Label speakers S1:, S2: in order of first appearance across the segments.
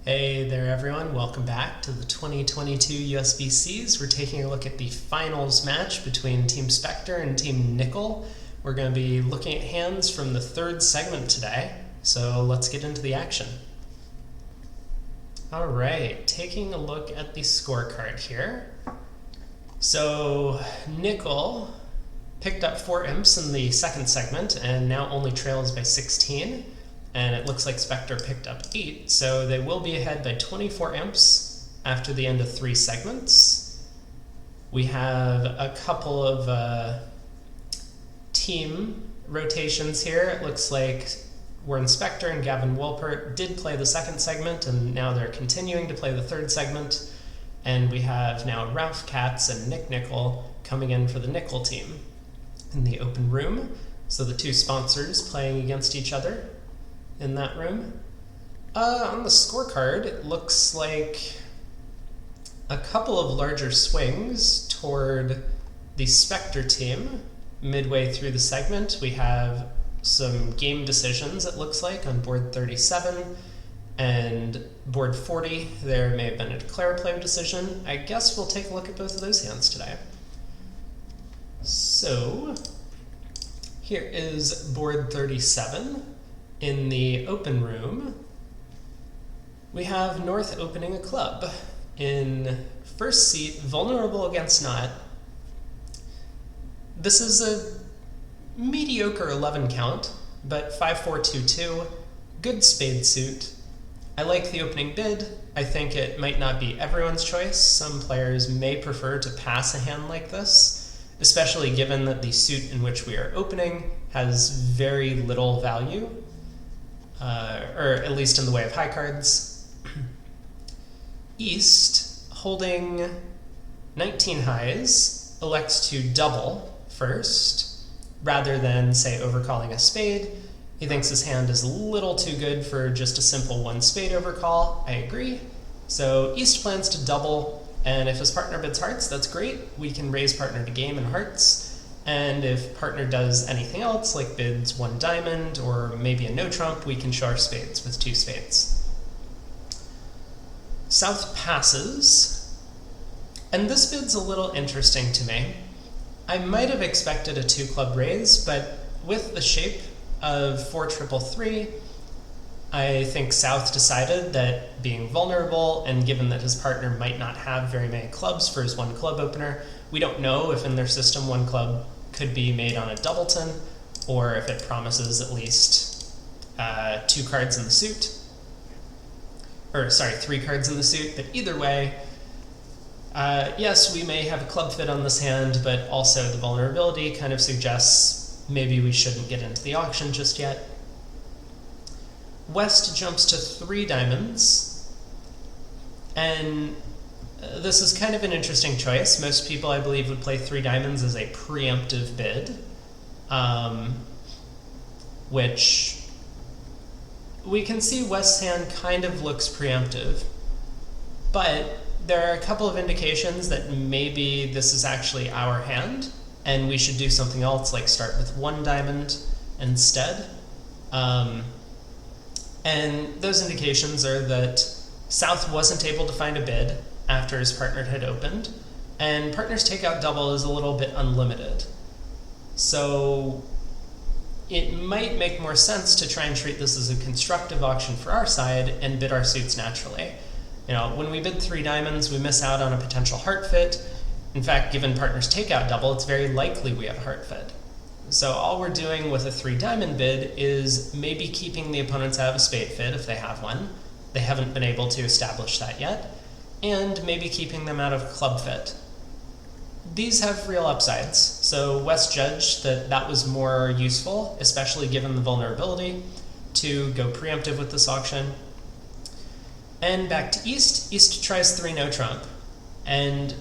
S1: Hey there everyone, welcome back to the 2022 USBCs. We're taking a look at the finals match between Team Spector and Team Nickell. We're going to be looking at hands from the third segment today, so let's get into the action. Alright, taking a look at the scorecard here. So Nickell picked up 4 imps in the second segment and now only trails by 16. And it looks like Spector picked up 8, so they will be ahead by 24 imps after the end of 3 segments. We have a couple of team rotations here. It looks like Warren Spector and Gavin Wolpert did play the second segment, and now they're continuing to play the third segment. And we have now Ralph Katz and Nick Nickell coming in for the Nickell team in the open room. So the two sponsors playing against each other in that room. On the scorecard, it looks like a couple of larger swings toward the Spector team. Midway through the segment, we have some game decisions, it looks like, on board 37 and board 40. There may have been a declare play decision. I guess we'll take a look at both of those hands today. So here is board 37. In the open room, we have North opening a club. In first seat, vulnerable against not. This is a mediocre 11 count, but 5-4-2-2, good spade suit. I like the opening bid. I think it might not be everyone's choice. Some players may prefer to pass a hand like this, especially given that the suit in which we are opening has very little value. Or at least in the way of high cards. East, holding 19 highs, elects to double first, rather than, say, overcalling a spade. He thinks his hand is a little too good for just a simple one spade overcall. I agree. So East plans to double, and if his partner bids hearts, that's great. We can raise partner to game in hearts. And if partner does anything else, like bids 1 diamond or maybe a no trump, we can show our spades with 2 spades. South passes, and this bid's a little interesting to me. I might have expected a 2 club raise, but with the shape of 4-3-3, I think South decided that being vulnerable, and given that his partner might not have very many clubs for his 1 club opener, we don't know if in their system 1 club could be made on a doubleton, or if it promises at least 2 cards in the suit. Or, sorry, 3 cards in the suit, but either way, yes, we may have a club fit on this hand, but also the vulnerability kind of suggests maybe we shouldn't get into the auction just yet. West jumps to 3 diamonds, and this is kind of an interesting choice. Most people, I believe, would play 3 diamonds as a preemptive bid, which we can see West's hand kind of looks preemptive, but there are a couple of indications that maybe this is actually our hand, and we should do something else, like start with 1 diamond instead. And those indications are that South wasn't able to find a bid after his partner had opened, and partner's takeout double is a little bit unlimited. So it might make more sense to try and treat this as a constructive auction for our side and bid our suits naturally. You know, when we bid 3 diamonds, we miss out on a potential heart fit. In fact, given partner's takeout double, it's very likely we have a heart fit. So all we're doing with a 3 diamond bid is maybe keeping the opponents out of a spade fit if they have one. They haven't been able to establish that yet. And maybe keeping them out of club fit. These have real upsides, so West judged that that was more useful, especially given the vulnerability, to go preemptive with this auction. And back to East. East tries 3 no trump, and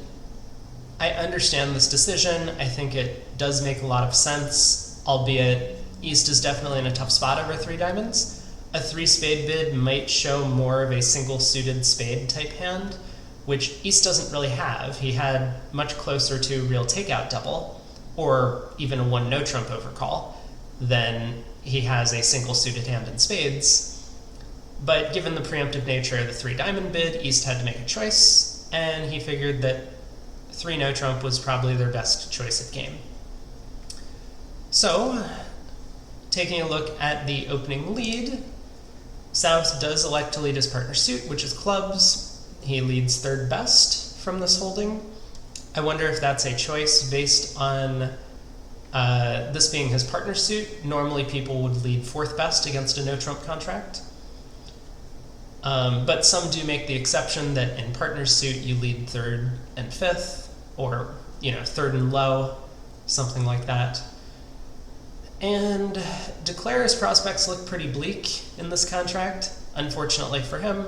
S1: I understand this decision. I think it does make a lot of sense, albeit East is definitely in a tough spot over 3 diamonds. A 3 spade bid might show more of a single suited spade type hand, which East doesn't really have. He had much closer to real takeout double, or even a 1 no trump overcall, than he has a single suited hand in spades. But given the preemptive nature of the 3-diamond bid, East had to make a choice, and he figured that 3 no trump was probably their best choice of game. So, taking a look at the opening lead, South does elect to lead his partner suit, which is clubs. He leads third best from this holding. I wonder if that's a choice based on this being his partner suit. Normally people would lead fourth best against a no trump contract. But some do make the exception that in partner suit you lead third and fifth, or third and low, something like that. And Declare's prospects look pretty bleak in this contract, unfortunately for him.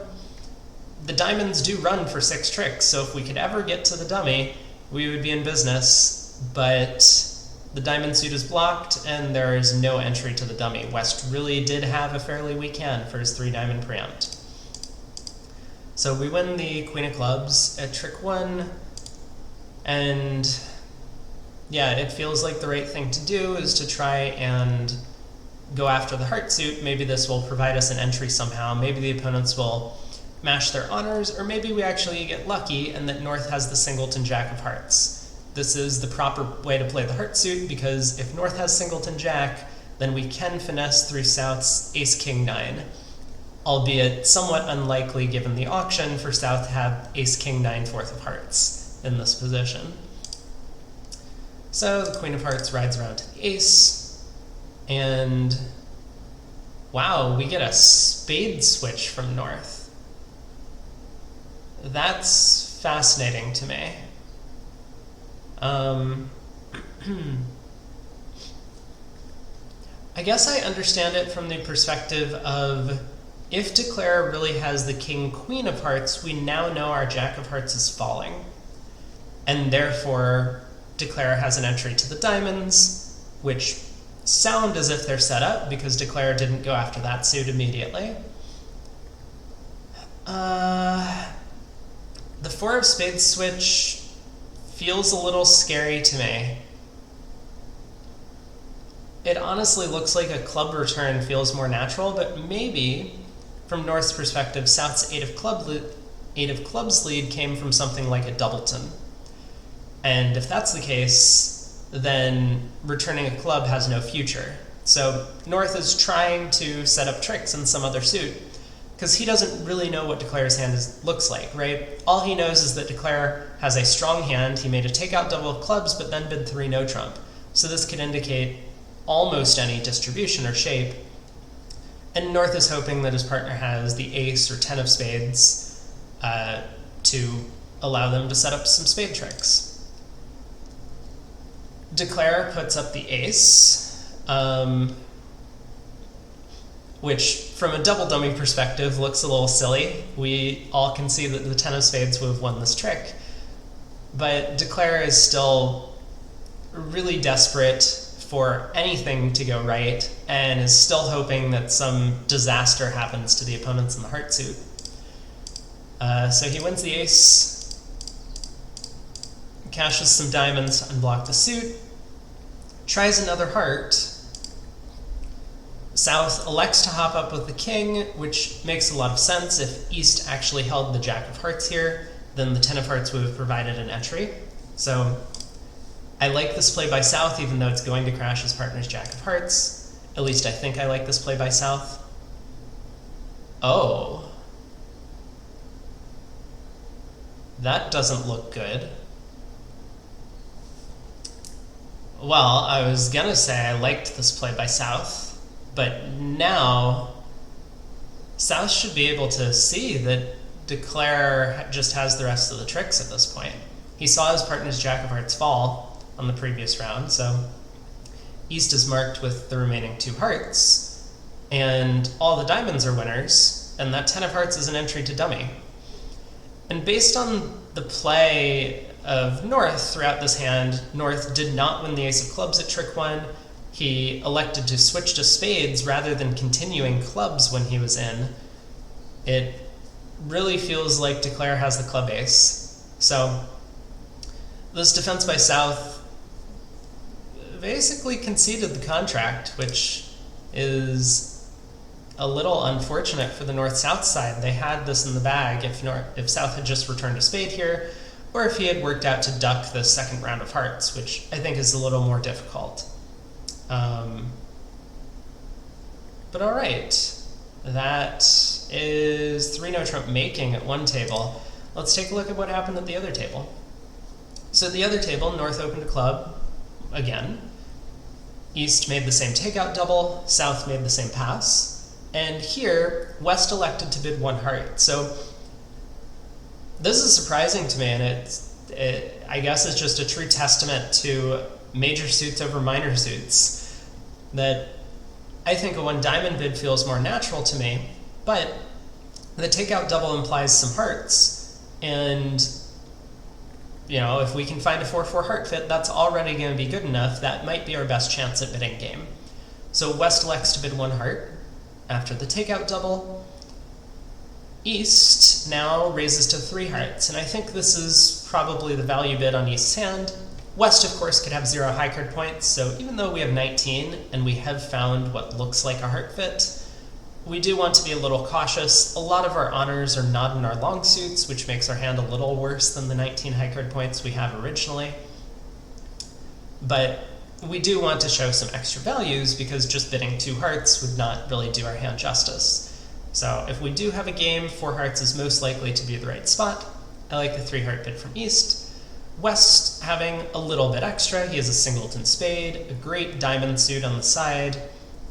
S1: The diamonds do run for 6 tricks, so if we could ever get to the dummy, we would be in business, but the diamond suit is blocked and there is no entry to the dummy. West really did have a fairly weak hand for his 3-diamond preempt. So we win the Queen of Clubs at trick 1, and yeah, it feels like the right thing to do is to try and go after the heart suit. Maybe this will provide us an entry somehow. Maybe the opponents will mash their honors, or maybe we actually get lucky and that North has the singleton jack of hearts. This is the proper way to play the heart suit, because if North has singleton jack, then we can finesse through South's ace king 9, albeit somewhat unlikely given the auction for South to have ace king 9 fourth of hearts in this position. So the Queen of Hearts rides around to the ace, and wow, we get a spade switch from North. That's fascinating to me. I guess I understand it from the perspective of, if Declare really has the King-Queen of Hearts, we now know our Jack of Hearts is falling, and therefore Declare has an entry to the diamonds, which sound as if they're set up because Declare didn't go after that suit immediately. The 4 of spades switch feels a little scary to me. It honestly looks like a club return feels more natural, but maybe, from North's perspective, South's 8 of clubs lead came from something like a doubleton. And if that's the case, then returning a club has no future. So North is trying to set up tricks in some other suit, because he doesn't really know what Declare's hand looks like, right? All he knows is that Declare has a strong hand. He made a takeout double of clubs, but then bid 3 no trump. So this could indicate almost any distribution or shape. And North is hoping that his partner has the ace or 10 of spades to allow them to set up some spade tricks. Declare puts up the ace, which from a double dummy perspective looks a little silly. We all can see that the 10 of spades would have won this trick, but Declare is still really desperate for anything to go right and is still hoping that some disaster happens to the opponents in the heart suit. So he wins the ace, cashes some diamonds to unblock the suit, tries another heart. South elects to hop up with the king, which makes a lot of sense. If East actually held the jack of hearts here, then the 10 of hearts would have provided an entry. So I like this play by South, even though it's going to crash his partner's jack of hearts. At least I think I like this play by South. Oh. That doesn't look good. Well, I was gonna say I liked this play by South, but now South should be able to see that Declare just has the rest of the tricks at this point. He saw his partner's jack of hearts fall on the previous round, so East is marked with the remaining 2 hearts, and all the diamonds are winners, and that 10 of hearts is an entry to dummy. And based on the play of North throughout this hand, North did not win the ace of clubs at trick 1. He elected to switch to spades rather than continuing clubs when he was in. It really feels like Declare has the club ace. So this defense by South basically conceded the contract, which is a little unfortunate for the North-South side. They had this in the bag if South had just returned a spade here, or if he had worked out to duck the second round of hearts, which I think is a little more difficult. But all right, that is 3 no trump making at one table. Let's take a look at what happened at the other table. So at the other table, North opened a club again. East made the same takeout double, South made the same pass, and here West elected to bid 1 heart. So this is surprising to me, and I guess it's just a true testament to major suits over minor suits, that I think a 1 diamond bid feels more natural to me, but the takeout double implies some hearts, and you know, if we can find a 4-4 heart fit, that's already going to be good enough. That might be our best chance at bidding game. So West elects to bid 1 heart after the takeout double. East now raises to 3 hearts, and I think this is probably the value bid on East's hand. West, of course, could have 0 high card points, so even though we have 19 and we have found what looks like a heart fit, we do want to be a little cautious. A lot of our honors are not in our long suits, which makes our hand a little worse than the 19 high card points we have originally. But we do want to show some extra values, because just bidding 2 hearts would not really do our hand justice. So if we do have a game, 4 hearts is most likely to be the right spot. I like the 3 heart bid from East. West having a little bit extra. He has a singleton spade, a great diamond suit on the side,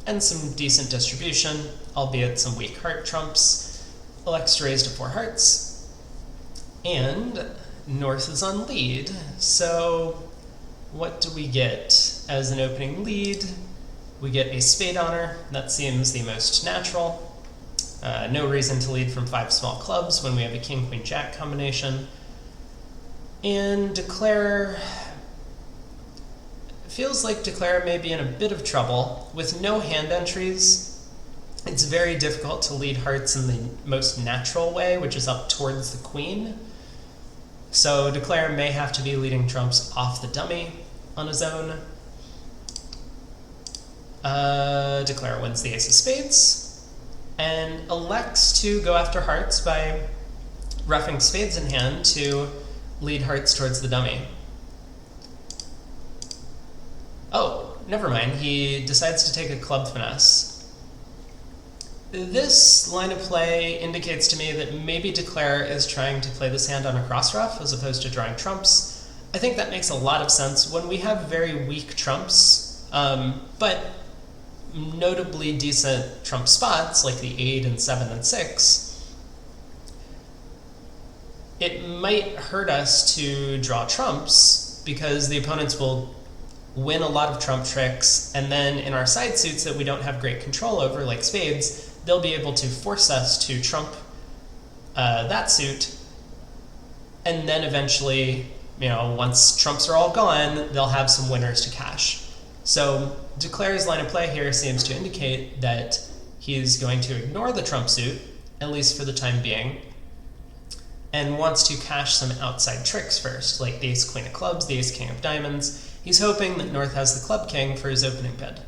S1: and some decent distribution, albeit some weak heart trumps. Elects to raise to 4 hearts. And North is on lead, so what do we get as an opening lead? We get a spade honor. That seems the most natural. No reason to lead from 5 small clubs when we have a king, queen, jack combination. And Declare, feels like Declare may be in a bit of trouble. With no hand entries, it's very difficult to lead hearts in the most natural way, which is up towards the queen. So Declare may have to be leading trumps off the dummy on his own. Declare wins the ace of spades and elects to go after hearts by roughing spades in hand to lead hearts towards the dummy. Oh, never mind. He decides to take a club finesse. This line of play indicates to me that maybe Declare is trying to play this hand on a cross ruff as opposed to drawing trumps. I think that makes a lot of sense when we have very weak trumps, but notably decent trump spots like the 8 and 7 and 6. It might hurt us to draw trumps because the opponents will win a lot of trump tricks, and then in our side suits that we don't have great control over, like spades, they'll be able to force us to trump that suit, and then eventually, you know, once trumps are all gone, they'll have some winners to cash. So Declare's line of play here seems to indicate that he's going to ignore the trump suit, at least for the time being, and wants to cash some outside tricks first, like the ace queen of clubs, the ace king of diamonds. He's hoping that North has the club king for his opening bid.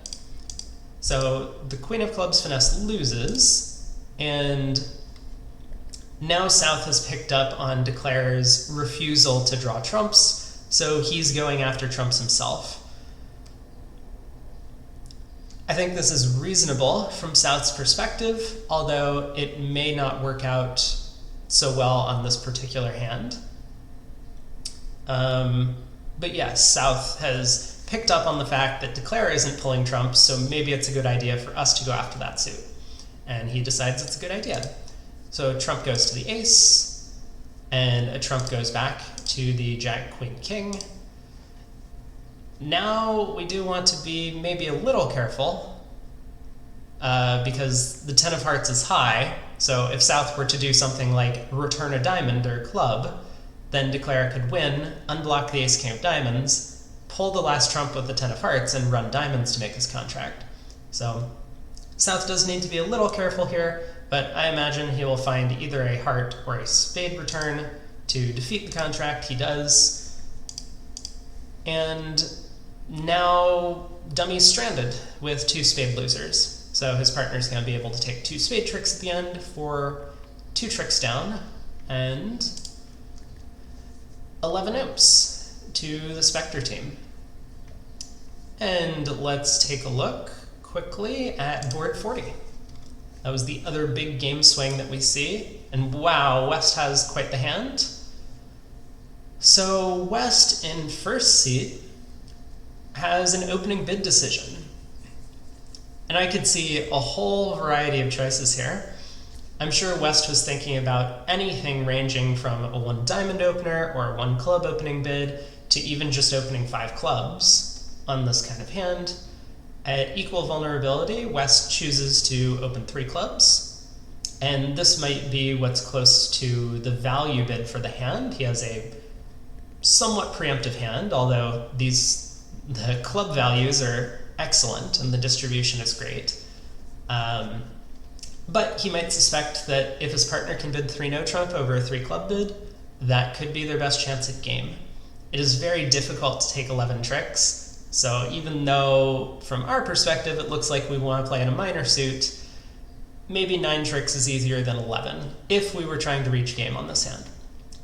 S1: So the queen of clubs finesse loses, and now South has picked up on Declare's refusal to draw trumps, so he's going after trumps himself. I think this is reasonable from South's perspective, although it may not work out so well on this particular hand. But yes, South has picked up on the fact that Declare isn't pulling trumps, so maybe it's a good idea for us to go after that suit. And he decides it's a good idea. So trump goes to the ace, and a trump goes back to the jack, queen, king. Now we do want to be maybe a little careful, because the 10 of hearts is high, so if South were to do something like return a diamond or club, then Declare could win, unblock the ace king of diamonds, pull the last trump with the 10 of hearts, and run diamonds to make his contract. So South does need to be a little careful here, but I imagine he will find either a heart or a spade return to defeat the contract. He does. And now Dummy's stranded with 2 spade losers. So his partner's going to be able to take 2 spade tricks at the end for 2 tricks down, and 11 imps to the Spector team. And let's take a look quickly at board 40. That was the other big game swing that we see. And wow, West has quite the hand. So West in first seat has an opening bid decision. And I could see a whole variety of choices here. I'm sure West was thinking about anything ranging from a 1 diamond opener or a 1 club opening bid to even just opening 5 clubs on this kind of hand. At equal vulnerability, West chooses to open 3 clubs, and this might be what's close to the value bid for the hand. He has a somewhat preemptive hand, although the club values are excellent and the distribution is great. But he might suspect that if his partner can bid 3 no trump over a 3 club bid, that could be their best chance at game. It is very difficult to take 11 tricks, so even though from our perspective it looks like we want to play in a minor suit, maybe 9 tricks is easier than 11 if we were trying to reach game on this hand.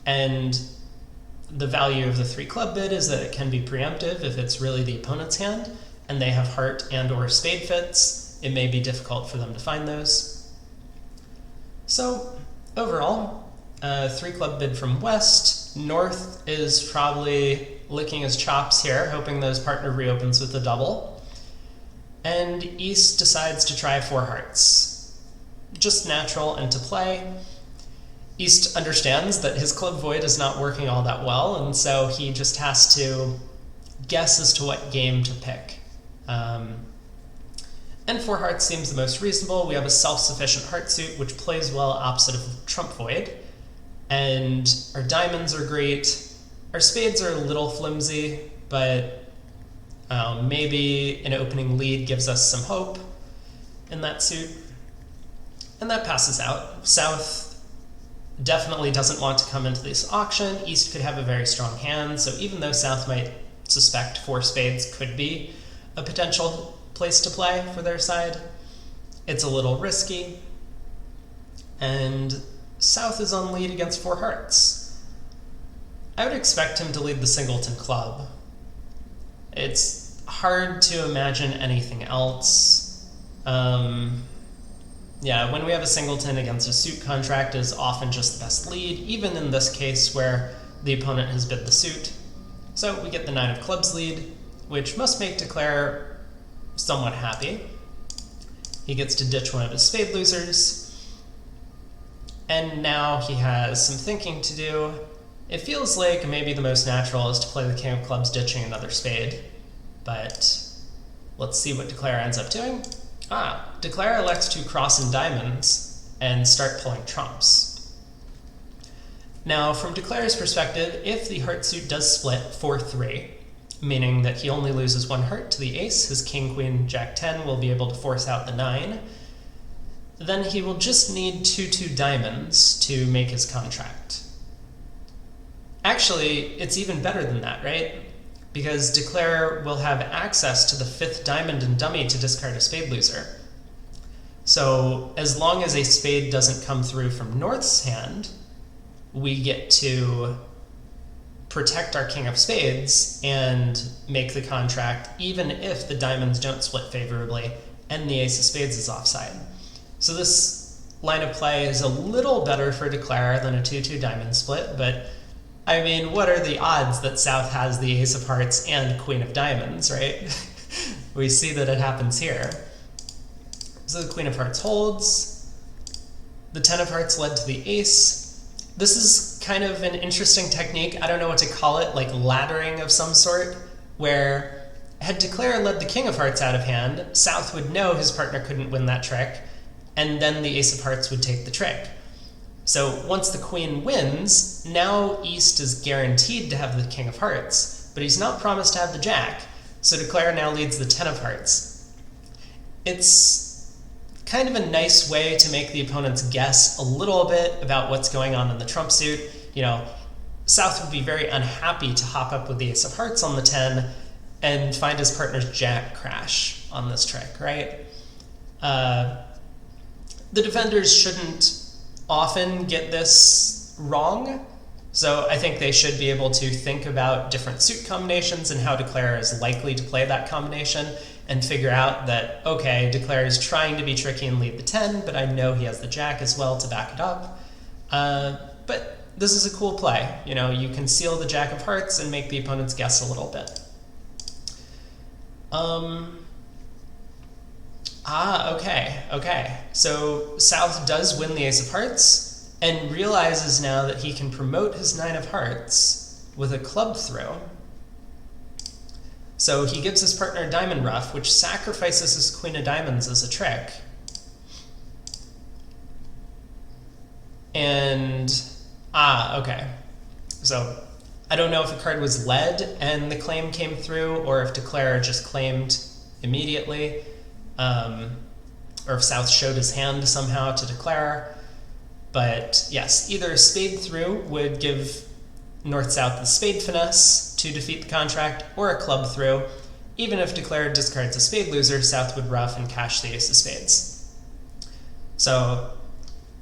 S1: And the value of the 3 club bid is that it can be preemptive if it's really the opponent's hand and they have heart and or spade fits. It may be difficult for them to find those. So overall, 3 club bid from West. North is probably licking his chops here, hoping that his partner reopens with a double. And East decides to try 4 hearts. Just natural and to play. East understands that his club void is not working all that well, and so he just has to guess as to what game to pick. And 4 hearts seems the most reasonable. We have a self-sufficient heart suit, which plays well opposite of trump void. And our diamonds are great. Our spades are a little flimsy, but maybe an opening lead gives us some hope in that suit. And that passes out. South definitely doesn't want to come into this auction. East could have a very strong hand, so even though South might suspect 4 spades could be a potential place to play for their side, it's a little risky. And South is on lead against 4 hearts. I would expect him to lead the singleton club. It's hard to imagine anything else. Yeah, when we have a singleton against a suit contract, is often just the best lead, even in this case where the opponent has bid the suit. So we get the 9 of clubs lead, which must make Declare somewhat happy. He gets to ditch one of his spade losers, and now he has some thinking to do. It feels like maybe the most natural is to play the king of clubs ditching another spade, but let's see what Declare ends up doing. Declare elects to cross in diamonds and start pulling trumps. Now, from Declare's perspective, if the heart suit does split 4-3, meaning that he only loses 1 heart to the ace, his king, queen, jack 10 will be able to force out the 9, then he will just need 2-2 diamonds to make his contract. Actually, it's even better than that, right? Because Declare will have access to the 5th diamond and dummy to discard a spade loser. So as long as a spade doesn't come through from North's hand, we get to protect our king of spades and make the contract even if the diamonds don't split favorably and the ace of spades is offside. So this line of play is a little better for Declare than a 2-2 diamond split, but I mean, what are the odds that South has the ace of hearts and queen of diamonds, right? We see that it happens here. So the queen of hearts holds. The 10 of hearts led to the ace. This is kind of an interesting technique. I don't know what to call it, like laddering of some sort, where had Declare led the king of hearts out of hand, South would know his partner couldn't win that trick, and then the ace of hearts would take the trick. So once the queen wins, now East is guaranteed to have the king of hearts, but he's not promised to have the jack, so Declare now leads the 10 of hearts. It's kind of a nice way to make the opponents guess a little bit about what's going on in the trump suit. You know, South would be very unhappy to hop up with the ace of hearts on the 10 and find his partner's jack crash on this trick, right? The defenders shouldn't often get this wrong, so I think they should be able to think about different suit combinations and how Declare is likely to play that combination, and figure out that, okay, Declare is trying to be tricky and lead the 10, but I know he has the jack as well to back it up. But this is a cool play. You know, you can seal the jack of hearts and make the opponents guess a little bit. Okay. So South does win the ace of hearts and realizes now that he can promote his 9 of hearts with a club throw. So he gives his partner a diamond ruff, which sacrifices his queen of diamonds as a trick. And, okay. So I don't know if a card was led and the claim came through, or if Declare just claimed immediately, or if South showed his hand somehow to Declare. But yes, either a spade through would give North-South the spade finesse to defeat the contract, or a club through. Even if Declare discards a spade loser, South would ruff and cash the ace of spades. So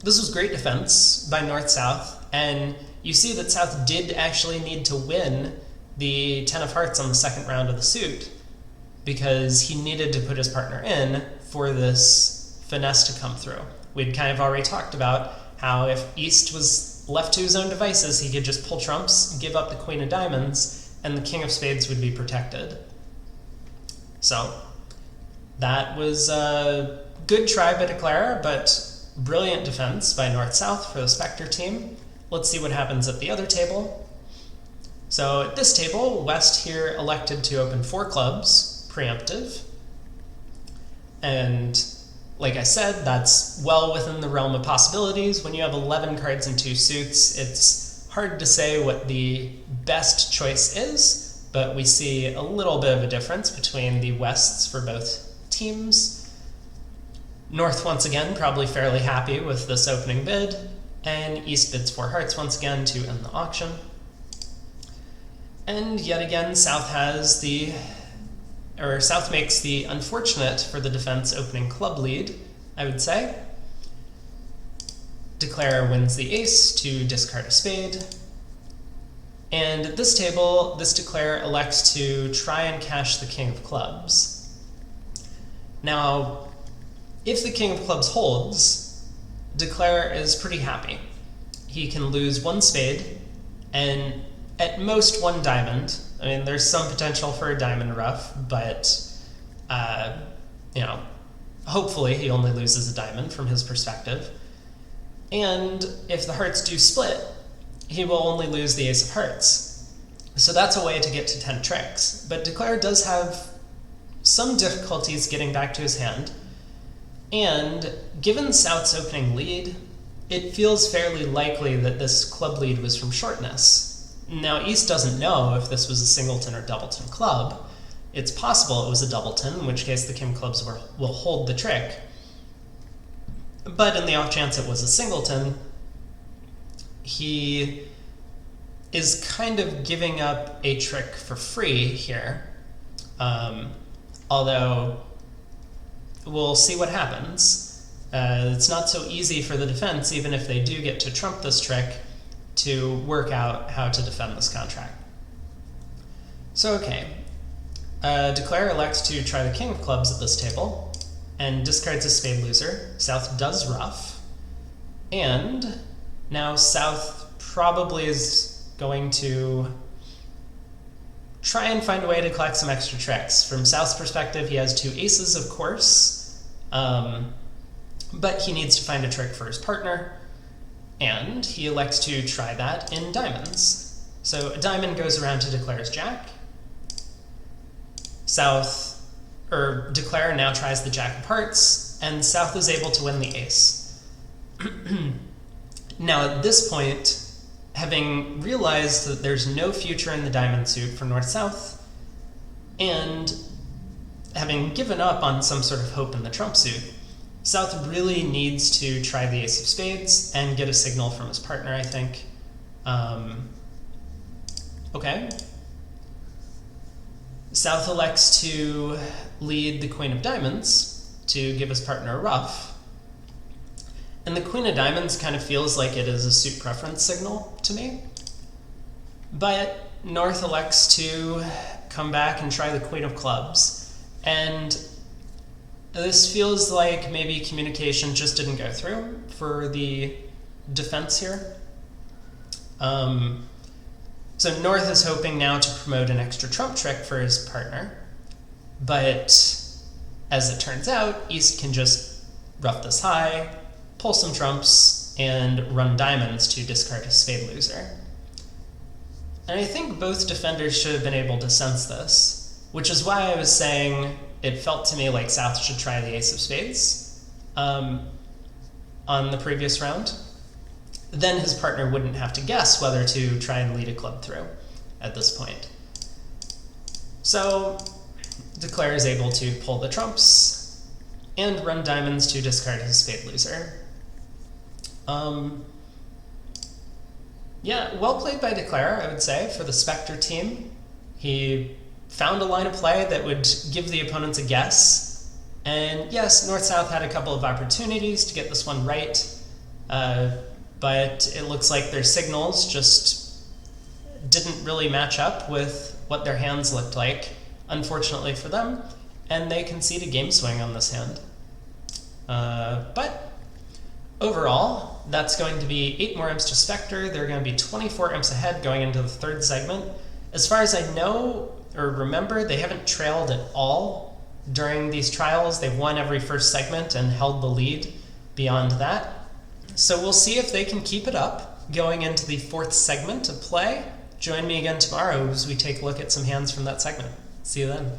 S1: this was great defense by North-South, and you see that South did actually need to win the 10 of hearts on the second round of the suit, because he needed to put his partner in for this finesse to come through. We'd kind of already talked about how if East was left to his own devices, he could just pull trumps, give up the queen of diamonds, and the king of spades would be protected. So that was a good try by Declare, but brilliant defense by North-South for the Spector team. Let's see what happens at the other table. So at this table, West here elected to open 4 clubs, preemptive. And like I said, that's well within the realm of possibilities. When you have 11 cards and 2 suits, it's hard to say what the best choice is, but we see a little bit of a difference between the Wests for both teams. North, once again, probably fairly happy with this opening bid, and East bids 4 hearts once again to end the auction. And yet again, South makes the unfortunate for the defense opening club lead, I would say. Declare wins the ace to discard a spade. And at this table, this Declare elects to try and cash the king of clubs. Now, if the king of clubs holds, Declare is pretty happy. He can lose 1 spade and at most 1 diamond. I mean, there's some potential for a diamond ruff, but hopefully he only loses a diamond from his perspective. And if the hearts do split, he will only lose the ace of hearts. So that's a way to get to 10 tricks. But Declare does have some difficulties getting back to his hand. And given South's opening lead, it feels fairly likely that this club lead was from shortness. Now, East doesn't know if this was a singleton or doubleton club. It's possible it was a doubleton, in which case the king of clubs will hold the trick. But in the off chance it was a singleton, he is kind of giving up a trick for free here. Although, we'll see what happens. It's not so easy for the defense, even if they do get to trump this trick, to work out how to defend this contract. So okay, Declare elects to try the king of clubs at this table, and discards a spade loser. South does ruff, and now South probably is going to try and find a way to collect some extra tricks. From South's perspective, he has 2 aces, of course, but he needs to find a trick for his partner, and he elects to try that in diamonds. So a diamond goes around to Declare's jack. Declare now tries the jack of hearts, and South is able to win the ace. Now at this point, having realized that there's no future in the diamond suit for North-South, and having given up on some sort of hope in the trump suit, South really needs to try the ace of spades and get a signal from his partner, I think. Okay. South elects to lead the queen of diamonds to give his partner a ruff. And the Queen of Diamonds kind of feels like it is a suit preference signal to me. But North elects to come back and try the Queen of Clubs. And this feels like maybe communication just didn't go through for the defense here. So North is hoping now to promote an extra trump trick for his partner, but as it turns out, East can just ruff this high, pull some trumps, and run diamonds to discard his spade loser. And I think both defenders should have been able to sense this, which is why I was saying it felt to me like South should try the ace of spades on the previous round. Then his partner wouldn't have to guess whether to try and lead a club through at this point. So Nickell is able to pull the trumps and run diamonds to discard his spade loser. Yeah, well played by Nickell, I would say, for the Spector team. He found a line of play that would give the opponents a guess. And yes, North-South had a couple of opportunities to get this one right. But it looks like their signals just didn't really match up with what their hands looked like, unfortunately for them, and they concede a game swing on this hand. But overall, that's going to be 8 more imps to Spector. They're going to be 24 imps ahead going into the third segment. As far as I know or remember, they haven't trailed at all during these trials. They've won every first segment and held the lead beyond that. So we'll see if they can keep it up going into the fourth segment of play. Join me again tomorrow as we take a look at some hands from that segment. See you then.